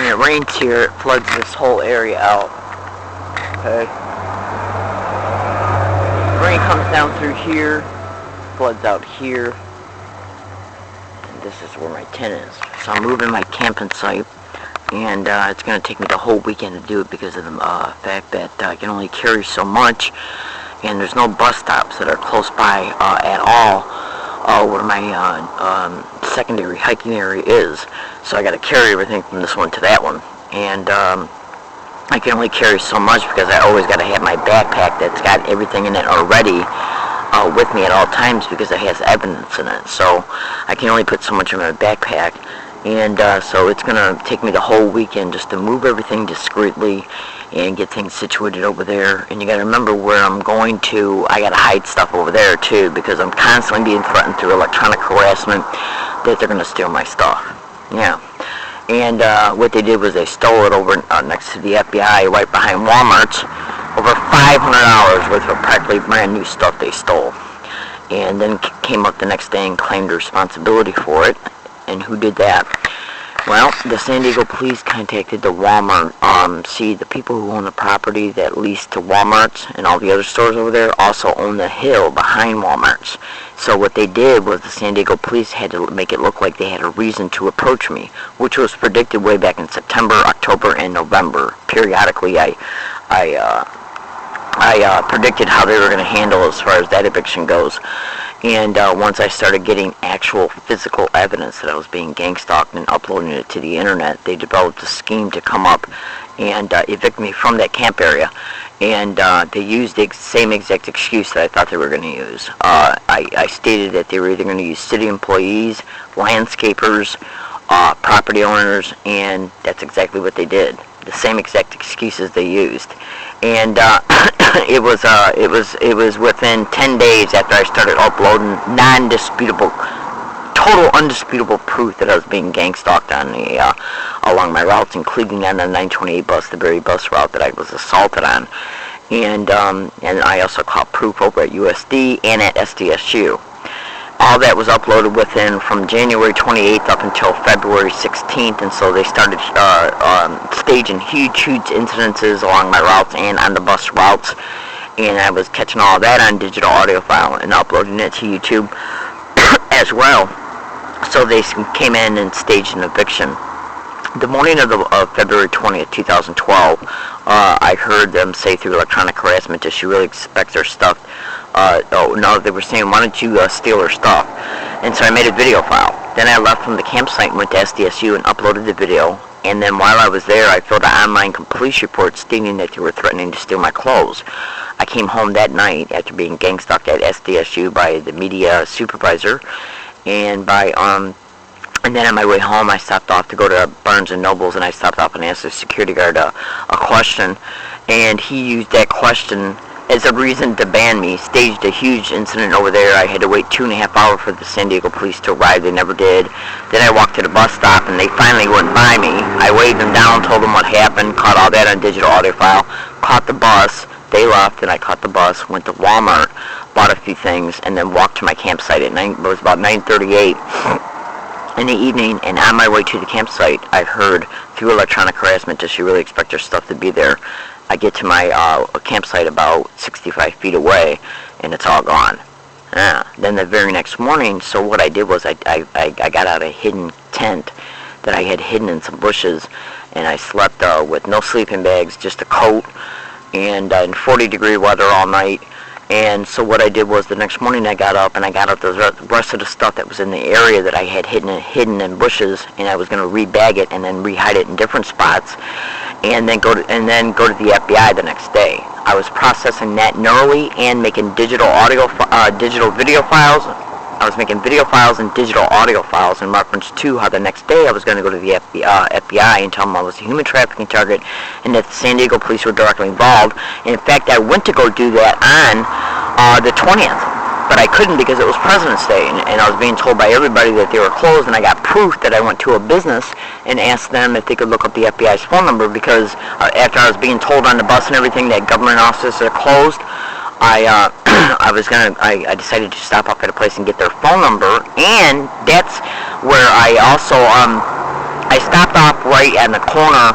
when it rains here, it floods this whole area out. Okay. Rain comes down through here, floods out here, and this is where my tent is. So I'm moving my camping site, and it's going to take me the whole weekend to do it because of the fact that I can only carry so much, and there's no bus stops that are close by at all where my secondary hiking area is. So I got to carry everything from this one to that one, and I can only carry so much because I always got to have my backpack that's got everything in it already with me at all times because it has evidence in it. So I can only put so much in my backpack, and so it's going to take me the whole weekend just to move everything discreetly and get things situated over there. And you got to remember where I'm going to, I got to hide stuff over there too because I'm constantly being threatened through electronic harassment that they're going to steal my stuff. Yeah. And what they did was they stole it over next to the FBI right behind Walmart's. Over $500 worth of practically brand new stuff they stole. And then came up the next day and claimed responsibility for it. And who did that? Well, the San Diego police contacted the Walmart. The people who own the property that leased to Walmart's and all the other stores over there also own the hill behind Walmart's. So what they did was the San Diego police had to make it look like they had a reason to approach me, which was predicted way back in September, October, and November. Periodically, I predicted how they were going to handle as far as that eviction goes. And once I started getting actual physical evidence that I was being gang stalked and uploading it to the internet, they developed a scheme to come up and evict me from that camp area. And they used the same exact excuse that I thought they were going to use. I stated that they were either going to use city employees, landscapers, property owners, and that's exactly what they did. The same exact excuses they used. And it was within 10 days after I started uploading non-disputable, total undisputable proof that I was being gang stalked on along my routes, including on the 928 bus, the very bus route that I was assaulted on. And I also caught proof over at USD and at SDSU. All that was uploaded within from January 28th up until February 16th, and so they started staging huge incidences along my routes and on the bus routes, and I was catching all that on digital audio file and uploading it to YouTube as well. So they came in and staged an eviction. The morning of February 20th, 2012, I heard them say through electronic harassment that she really expects her stuff. They were saying, why don't you steal her stuff? And so I made a video file. Then I left from the campsite and went to SDSU and uploaded the video. And then while I was there, I filled an online police report stating that they were threatening to steal my clothes. I came home that night after being gang stalked at SDSU by the media supervisor, and and then on my way home, I stopped off to go to Barnes & Noble's, and I stopped off and asked the security guard a question, and he used that question as a reason to ban me. Staged a huge incident over there. I had to wait 2.5 hours for the San Diego police to arrive. They never did. Then I walked to the bus stop, and they finally went by me. I waved them down, told them what happened, caught all that on digital audio file, caught the bus. They left, and I caught the bus, went to Walmart, bought a few things, and then walked to my campsite at it was about 9:38 in the evening. And on my way to the campsite, I heard through electronic harassment, does she really expect her stuff to be there? I get to my campsite about 65 feet away, and it's all gone. Then the very next morning, so what I did was I got out a hidden tent that I had hidden in some bushes, and I slept with no sleeping bags, just a coat, and in 40-degree weather all night. And so what I did was the next morning I got up, and I got up the rest of the stuff that was in the area that I had hidden in bushes, and I was going to rebag it and then rehide it in different spots, and then go to the FBI the next day. I was processing that neurally and making digital video files. I was making video files and digital audio files in reference to how the next day I was going to go to the FBI and tell them I was a human trafficking target and that the San Diego police were directly involved. And in fact, I went to go do that on the 20th, but I couldn't because it was President's Day, and I was being told by everybody that they were closed, and I got proof that I went to a business and asked them if they could look up the FBI's phone number because after I was being told on the bus and everything that government offices are closed, I decided to stop up at a place and get their phone number, and that's where I also I I stopped off right at the corner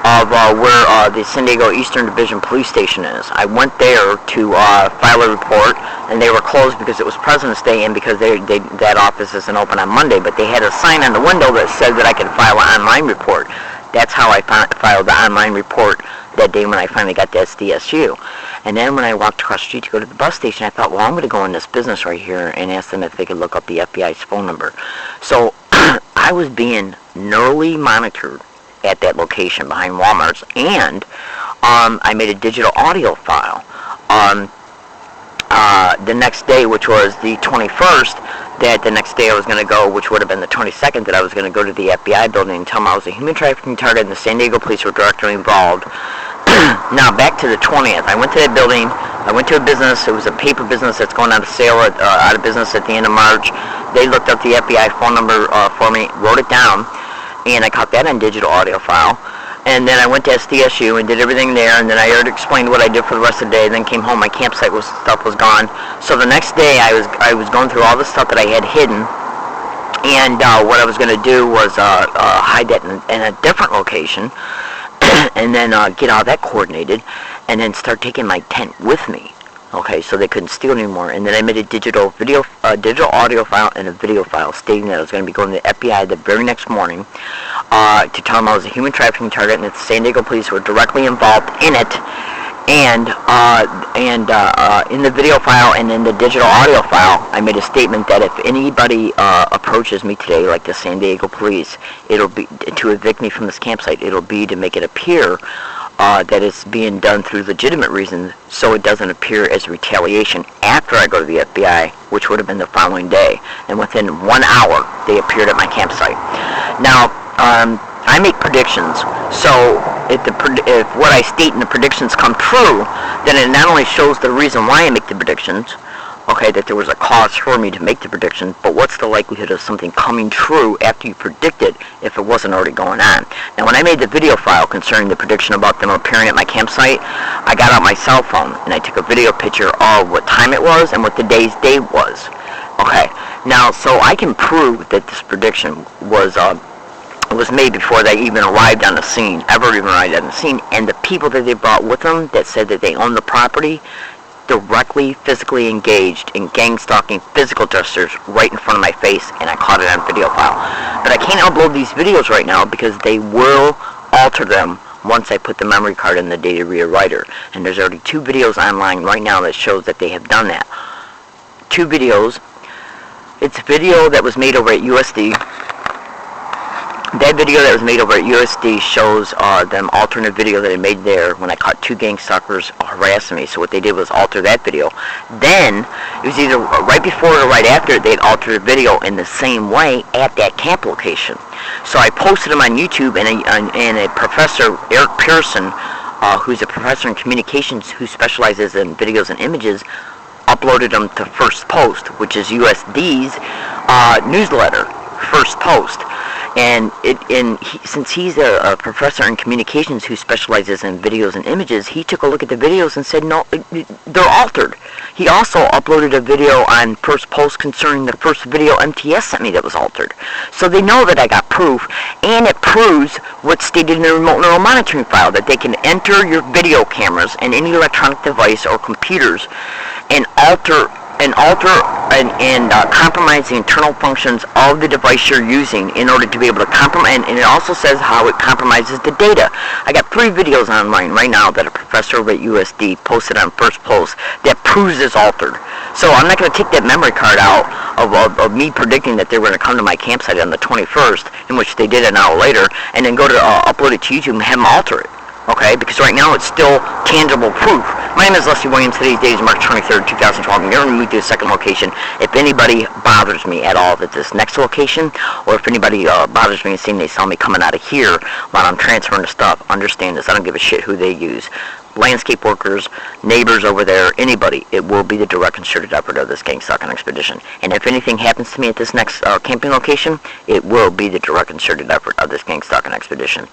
of where the San Diego Eastern Division Police Station is. I went there to file a report, and they were closed because it was President's Day and because that office isn't open on Monday, but they had a sign on the window that said that I could file an online report. That's how I filed the online report that day when I finally got to SDSU. And then when I walked across the street to go to the bus station, I thought, well, I'm going to go in this business right here and ask them if they could look up the FBI's phone number. So I was being narrowly monitored at that location behind Walmart's, and I made a digital audio file. The next day, which was the 21st, that the next day I was going to go, which would have been the 22nd, that I was going to go to the FBI building and tell them I was a human trafficking target and the San Diego police were directly involved. Now, back to the 20th. I went to that building. I went to a business. It was a paper business that's going out of sale, out of business at the end of March. They looked up the FBI phone number for me, wrote it down, and I caught that on digital audio file. And then I went to SDSU and did everything there, and then I already explained what I did for the rest of the day, and then came home. My campsite stuff was gone. So the next day I was going through all the stuff that I had hidden, and what I was going to do was hide that in a different location, and then get all that coordinated, and then start taking my tent with me. Okay, so they couldn't steal anymore. And then I made a digital audio file and a video file stating that I was going to be going to the FBI the very next morning to tell them I was a human trafficking target and that the San Diego police were directly involved in it. And in the video file and in the digital audio file, I made a statement that if anybody approaches me today, like the San Diego police, it'll be to evict me from this campsite. It'll be to make it appear that it's being done through legitimate reasons, so it doesn't appear as retaliation after I go to the FBI, which would have been the following day. And within 1 hour, they appeared at my campsite. Now, I make predictions, so if what I state in the predictions come true, then it not only shows the reason why I make the predictions, okay, that there was a cause for me to make the prediction, but what's the likelihood of something coming true after you predict it if it wasn't already going on? Now, when I made the video file concerning the prediction about them appearing at my campsite, I got out my cell phone and I took a video picture of what time it was and what the day's date was. Okay, now, so I can prove that this prediction was made before they even arrived on the scene, and the people that they brought with them that said that they owned the property directly physically engaged in gang stalking physical gestures right in front of my face, and I caught it on video file. But I can't upload these videos right now because they will alter them once I put the memory card in the data reader writer. And there's already 2 videos online right now that shows that they have done that. 2 videos. It's a video that was made over at USD. That video that was made over at USD shows them altering a video that I made there when I caught 2 gang stalkers harassing me. So what they did was alter that video. Then, it was either right before or right after they'd altered the video in the same way at that camp location. So I posted them on YouTube, and a professor, Eric Pearson, who's a professor in communications who specializes in videos and images, uploaded them to First Post, which is USD's newsletter, First Post. And since he's a professor in communications who specializes in videos and images, he took a look at the videos and said, no, they're altered. He also uploaded a video on First Post concerning the first video MTS sent me that was altered. So they know that I got proof, and it proves what's stated in the remote neural monitoring file, that they can enter your video cameras and any electronic device or computers and compromise the internal functions of the device you're using in order to be able to compromise, and it also says how it compromises the data. I got 3 videos online right now that a professor over at USD posted on First Post that proves it's altered. So I'm not going to take that memory card out of me predicting that they were going to come to my campsite on the 21st, in which they did an hour later, and then go to upload it to YouTube and have them alter it. Okay, because right now it's still tangible proof. My name is Leslie Williams. Today's date is March 23rd, 2012. I'm going to move to the second location. If anybody bothers me at all at this next location, or if anybody bothers me and seeing they saw me coming out of here while I'm transferring the stuff, understand this. I don't give a shit who they use. Landscape workers, neighbors over there, anybody, it will be the direct concerted effort of this gang stalking expedition. And if anything happens to me at this next camping location, it will be the direct concerted effort of this gang stalking expedition.